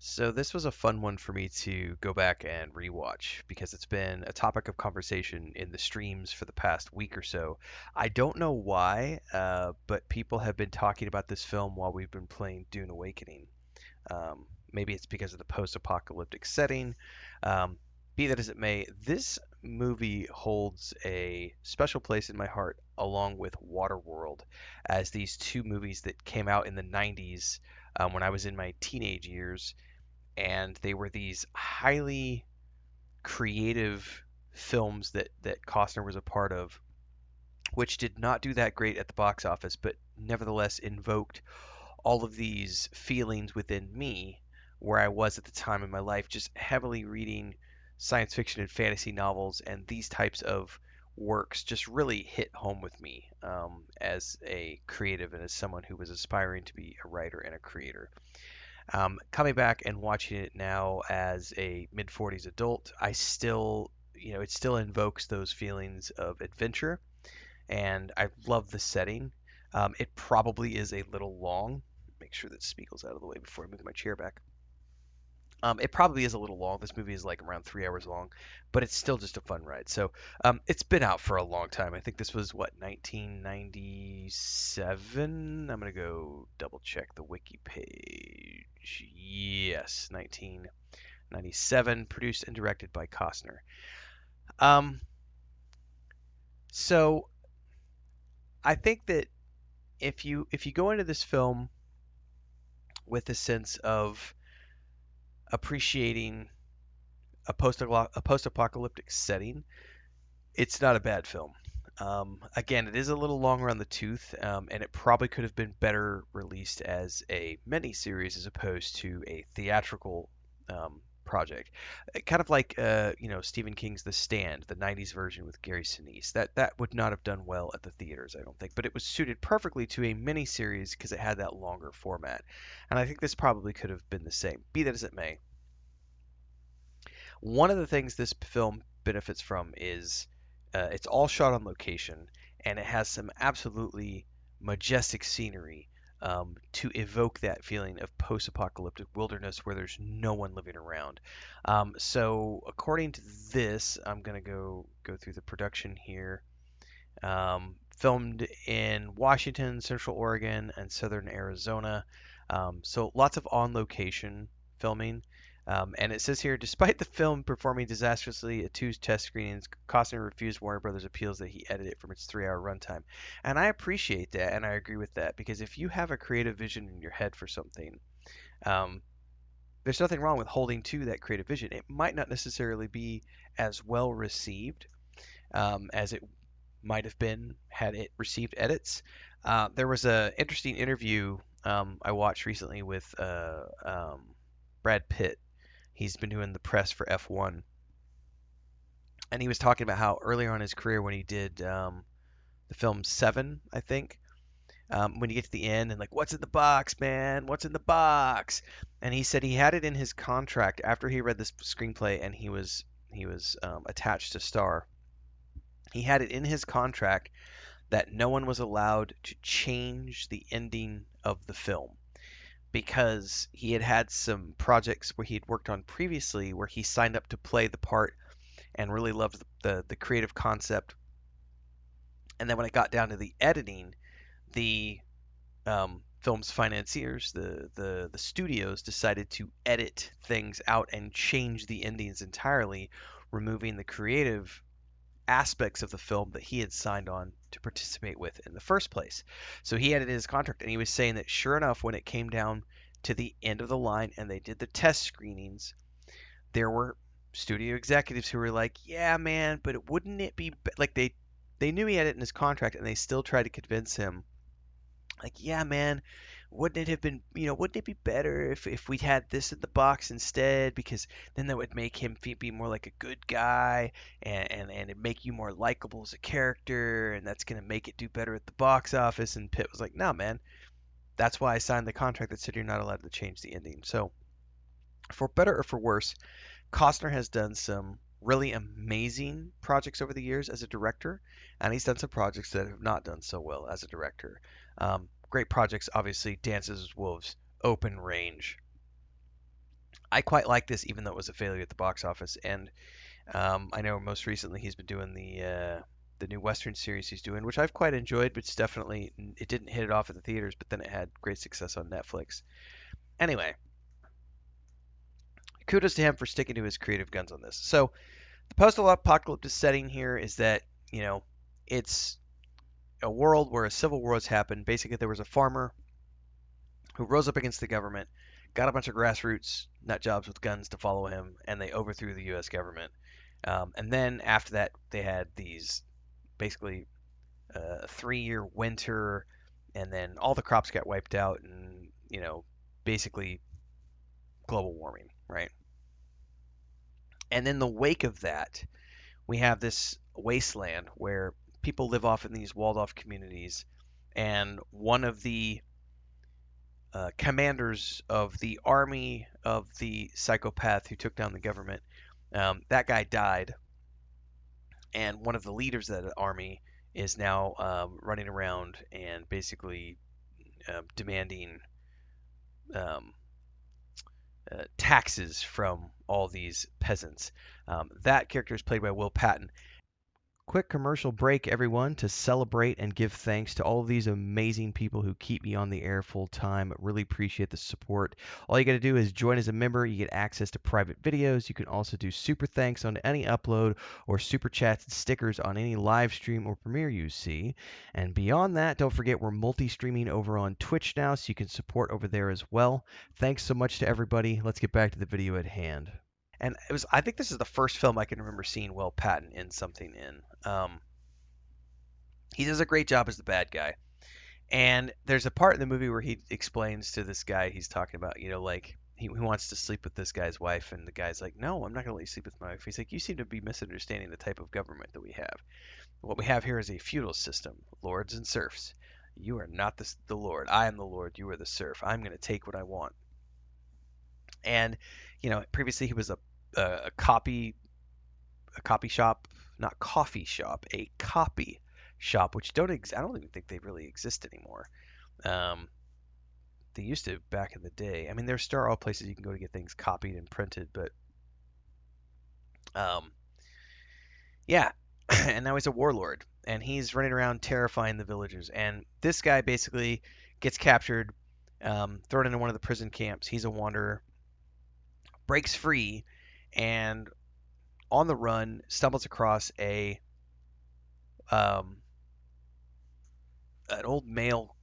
So this was a fun one for me to go back and rewatch because it's been a topic of conversation in the streams for the past week or so. I don't know why, but people have been talking about this film while we've been playing Dune Awakening. Maybe it's because of the post-apocalyptic setting. Um, be that as it may, this movie holds a special place in my heart along with Waterworld as these two movies that came out in the 90s when I was in my teenage years, and they were these highly creative films that Costner was a part of, which did not do that great at the box office, but nevertheless invoked all of these feelings within me where I was at the time in my life, just heavily reading science fiction and fantasy novels, and these types of works just really hit home with me as a creative and as someone who was aspiring to be a writer and a creator. Coming back and watching it now as a mid 40s adult, I still, it still invokes those feelings of adventure, and I love the setting. It probably is a little long. Make sure that Spiegel's out of the way before I move my chair back. It probably is a little long. This movie is like around 3 hours long, but it's still just a fun ride. So it's been out for a long time. I think this was what, 1997. I'm gonna go double check the wiki page. Yes, 1997. Produced and directed by Costner. Um, so I think that if you go into this film with a sense of appreciating a post-apocalyptic setting, it's not a bad film. Again, it is a little longer on the tooth, and it probably could have been better released as a mini-series as opposed to a theatrical project. Kind of like Stephen King's The Stand, the '90s version with Gary Sinise. That would not have done well at the theaters, I don't think, but it was suited perfectly to a mini-series because it had that longer format. And I think this probably could have been the same. Be that as it may, one of the things this film benefits from is it's all shot on location, and it has some absolutely majestic scenery to evoke that feeling of post-apocalyptic wilderness where there's no one living around. So according to this, I'm gonna go through the production here. Filmed in Washington, Central Oregon, and Southern Arizona. So lots of on-location filming. And it says here, despite the film performing disastrously at two test screenings, Costner refused Warner Brothers' appeals that he edit it from its 3 hour runtime. And I appreciate that, and I agree with that, because if you have a creative vision in your head for something, um, there's nothing wrong with holding to that creative vision. It might not necessarily be as well received as it might have been had it received edits. There was a interesting interview I watched recently with Brad Pitt. He's been doing the press for F1, and he was talking about how earlier on in his career when he did the film Seven, I think, when you get to the end and like, what's in the box, man? What's in the box? And he said he had it in his contract after he read this screenplay and he was attached to star. He had it in his contract that no one was allowed to change the ending of the film because he had had some projects where he had worked on previously where he signed up to play the part and really loved the creative concept. And then when it got down to the editing, the film's financiers, the studios, decided to edit things out and change the endings entirely, removing the creative aspects of the film that he had signed on to participate with in the first place. So he had it in his contract, and he was saying that sure enough, when it came down to the end of the line and they did the test screenings, there were studio executives who were like, "Yeah, man, but wouldn't it be like they knew he had it in his contract, and they still tried to convince him, like, yeah, man, wouldn't it have been, wouldn't it be better if we'd had this in the box instead? Because then that would make him be more like a good guy, and it'd make you more likable as a character, and that's gonna make it do better at the box office." And Pitt was like, "No, man, that's why I signed the contract that said you're not allowed to change the ending." So, for better or for worse, Costner has done some really amazing projects over the years as a director, and he's done some projects that have not done so well as a director. Great projects, obviously, Dances with Wolves, Open Range, I quite like this, even though it was a failure at the box office. And I know most recently he's been doing the new Western series he's doing, which I've quite enjoyed, but it's definitely it didn't hit it off at the theaters, but then it had great success on Netflix. Anyway, kudos to him for sticking to his creative guns on this. So the post-apocalyptic setting here is that it's a world where a civil war has happened. Basically, there was a farmer who rose up against the government, got a bunch of grassroots nut jobs with guns to follow him, and they overthrew the U.S. government. And then after that, they had these basically 3-year winter, and then all the crops got wiped out, and basically global warming, right? And in the wake of that, we have this wasteland where people live off in these walled off communities, and one of the commanders of the army of the psychopath who took down the government, that guy died, and one of the leaders of that army is now running around and basically demanding um, taxes from all these peasants. That character is played by Will Patton. Quick commercial break, everyone, to celebrate and give thanks to all of these amazing people who keep me on the air full time. Really appreciate the support. All you got to do is join as a member. You get access to private videos. You can also do super thanks on any upload or super chats and stickers on any live stream or premiere you see. And beyond that, don't forget we're multi-streaming over on Twitch now, so you can support over there as well. Thanks so much to everybody. Let's get back to the video at hand. And I think this is the first film I can remember seeing Will Patton in something in. He does a great job as the bad guy. And there's a part in the movie where he explains to this guy he's talking about, like he wants to sleep with this guy's wife, and the guy's like, "No, I'm not going to let you sleep with my wife." He's like, "You seem to be misunderstanding the type of government that we have. What we have here is a feudal system, lords and serfs. You are not the lord. I am the lord. You are the serf. I'm going to take what I want." And previously he was a copy shop, not coffee shop, a copy shop, which I don't even think they really exist anymore. Um, they used to back in the day. I mean, there still are places you can go to get things copied and printed, but um, yeah. And now he's a warlord, and he's running around terrifying the villagers. And this guy basically gets captured, thrown into one of the prison camps. He's a wanderer, breaks free, and on the run stumbles across um, an old mail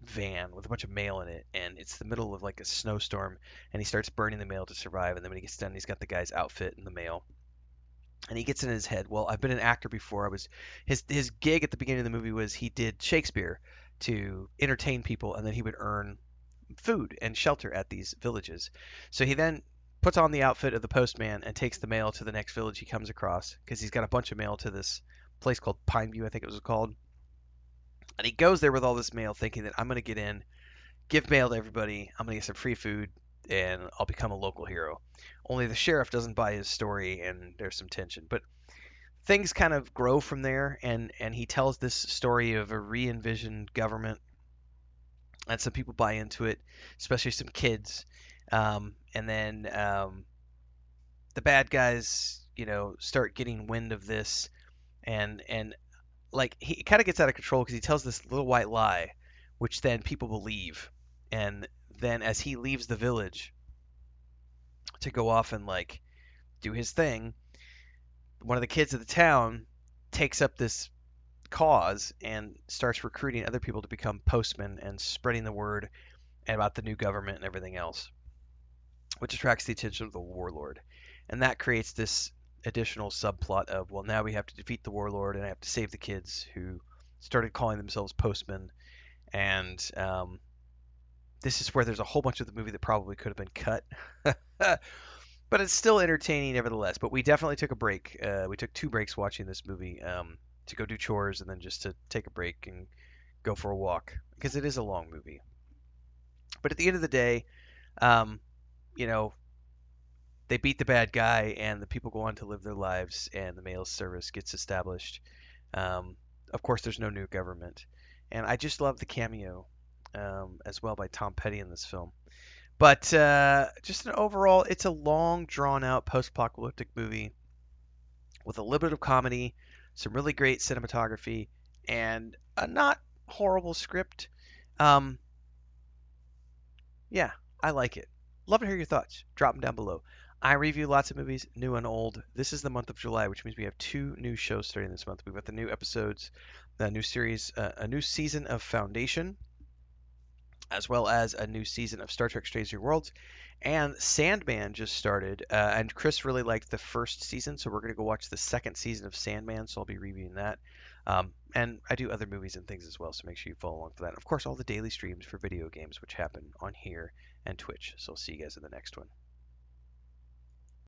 van with a bunch of mail in it, and it's the middle of like a snowstorm, and he starts burning the mail to survive. And then when he gets done, he's got the guy's outfit in the mail, and he gets in his head, well, I've been an actor before. I was his gig at the beginning of the movie was he did Shakespeare to entertain people, and then he would earn food and shelter at these villages. So he then puts on the outfit of the postman and takes the mail to the next village he comes across, because he's got a bunch of mail to this place called Pineview, I think it was called. And he goes there with all this mail thinking that I'm going to get in, give mail to everybody, I'm going to get some free food, and I'll become a local hero. Only the sheriff doesn't buy his story, and there's some tension. But things kind of grow from there, and he tells this story of a re-envisioned government, and some people buy into it, especially some kids. And then the bad guys, start getting wind of this, and like he kind of gets out of control because he tells this little white lie, which then people believe. And then as he leaves the village to go off and like do his thing, one of the kids of the town takes up this cause and starts recruiting other people to become postmen and spreading the word about the new government and everything else, which attracts the attention of the warlord. And that creates this additional subplot of, well, now we have to defeat the warlord and I have to save the kids who started calling themselves postmen. And this is where there's a whole bunch of the movie that probably could have been cut. But it's still entertaining nevertheless. But we definitely took a break. We took 2 breaks watching this movie, to go do chores and then just to take a break and go for a walk, because it is a long movie. But at the end of the day, um, you know, they beat the bad guy, and the people go on to live their lives, and the mail service gets established. Of course, there's no new government, and I just love the cameo as well by Tom Petty in this film. But just an overall, it's a long, drawn-out post-apocalyptic movie with a little bit of comedy, some really great cinematography, and a not horrible script. Um, yeah, I like it. Love to hear your thoughts. Drop them down below. I review lots of movies, new and old. This is the month of July, which means we have two new shows starting this month. We've got the new episodes, the new series, a new season of Foundation, as well as a new season of Star Trek Strange New Worlds. And Sandman just started, and Chris really liked the first season, so we're going to go watch the second season of Sandman, so I'll be reviewing that. And I do other movies and things as well, so make sure you follow along for that. Of course, all the daily streams for video games, which happen on here and Twitch. So I'll see you guys in the next one.